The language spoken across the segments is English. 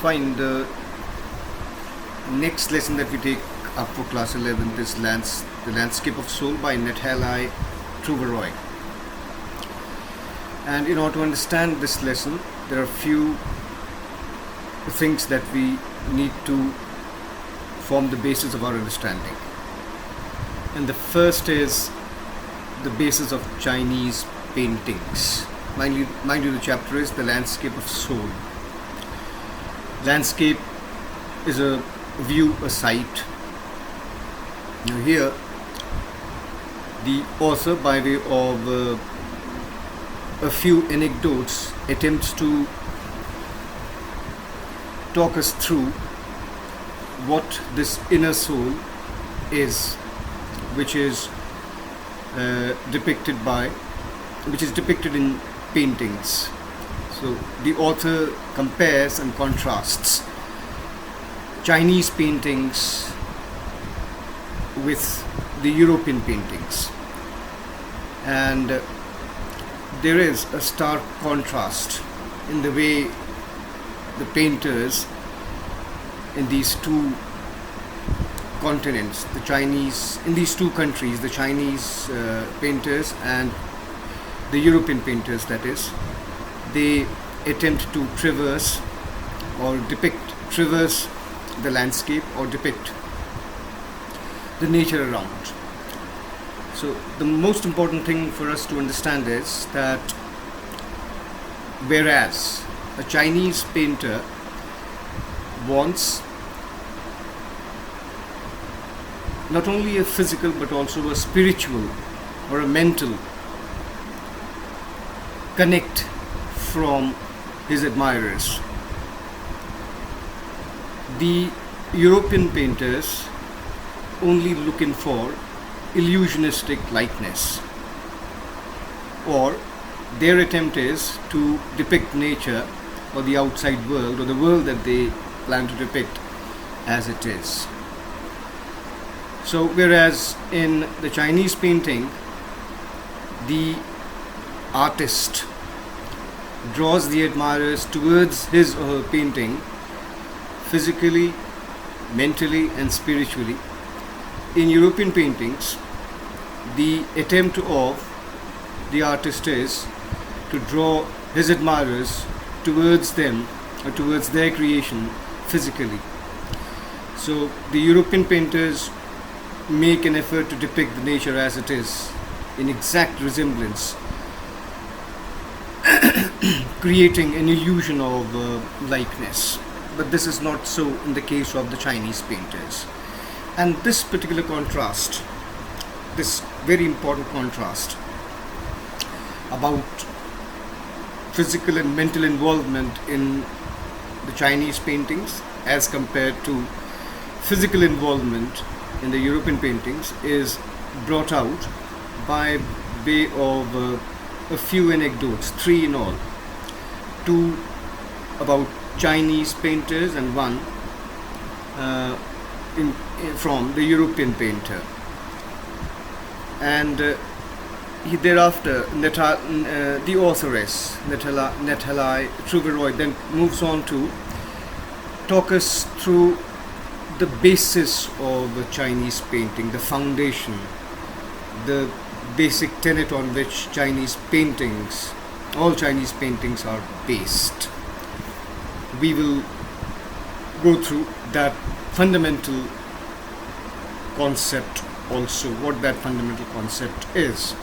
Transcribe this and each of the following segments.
Fine. The next lesson that we take up for class 11th is The Landscape of Soul by Nathalai Truvaroy. And in order to understand this lesson, there are a few things that we need to form the basis of our understanding. And the first is the basis of Chinese paintings. Mind you, the chapter is The Landscape of Soul. Landscape is a view, a sight. Now here, the author, by way of a few anecdotes, attempts to talk us through what this inner soul is, which is depicted in paintings. So the author compares and contrasts Chinese paintings with the European paintings, and there is a stark contrast in the way the painters in these two continents, in these two countries, the Chinese painters and the European painters, that is, they attempt to traverse the landscape or depict the nature around. So the most important thing for us to understand is that whereas a Chinese painter wants not only a physical but also a spiritual or a mental connect from his admirers, the European painters only looking for illusionistic likeness, or their attempt is to depict nature or the outside world or the world that they plan to depict as it is. So whereas in the Chinese painting, the artist draws the admirers towards his or her painting physically, mentally and spiritually, in European paintings, the attempt of the artist is to draw his admirers towards them or towards their creation physically. So the European painters make an effort to depict the nature as it is in exact resemblance, creating an illusion of likeness. But this is not so in the case of the Chinese painters. And this particular contrast, this very important contrast about physical and mental involvement in the Chinese paintings as compared to physical involvement in the European paintings, is brought out by way of a few anecdotes, 3 in all, 2 about Chinese painters and 1 from the European painter. And thereafter the authoress Nathalai Truvaroy then moves on to talk us through the basis of Chinese painting, the foundation, the basic tenet on which all Chinese paintings are based. We will go through that fundamental concept also, what that fundamental concept is.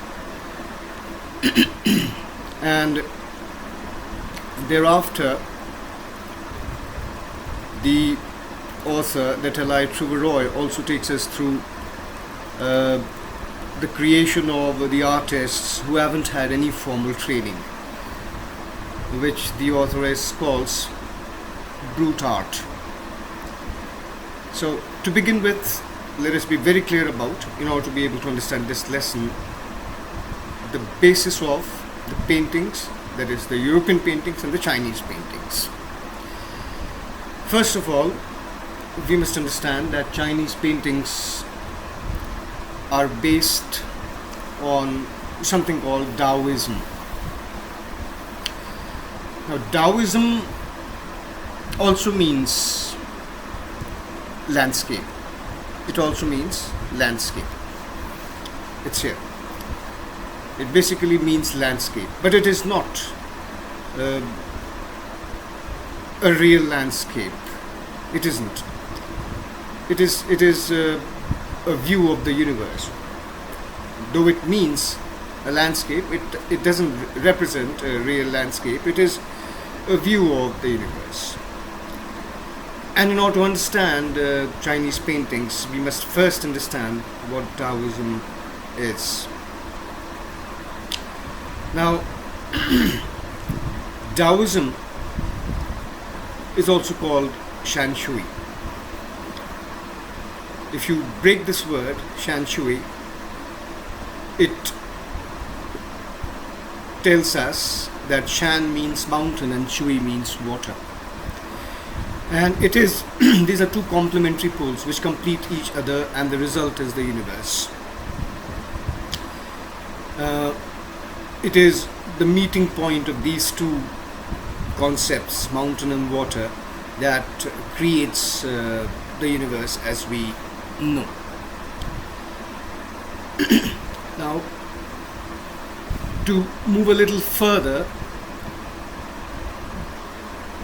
And thereafter, the author Nathalai Truvaroy also takes us through the creation of the artists who haven't had any formal training, which the authoress calls brute art. So to begin with, let us be very clear about, in order to be able to understand this lesson, the basis of the paintings, that is the European paintings and the Chinese paintings. First of all, we must understand that Chinese paintings are based on something called Taoism. Now, Taoism also means landscape. It also means landscape. It's here. It basically means landscape, but it is not uh, a real landscape. It isn't. It is a view of the universe. Though it means a landscape, it doesn't represent a real landscape. It is a view of the universe. And in order to understand Chinese paintings, we must first understand what Taoism is. Now, Taoism is also called Shan Shui. If you break this word, Shan Shui, it tells us that Shan means mountain and Shui means water. And it is, these are two complementary poles which complete each other, and the result is the universe. It is the meeting point of these two concepts, mountain and water, that creates the universe as we know. Now, to move a little further,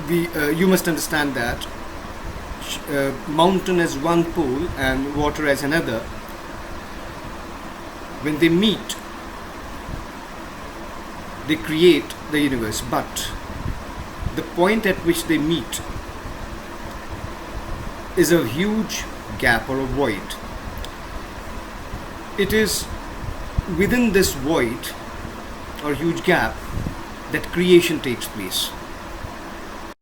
you must understand that mountain as one pole and water as another, when they meet, they create the universe. But the point at which they meet is a huge gap or a void. It is within this void or huge gap that creation takes place.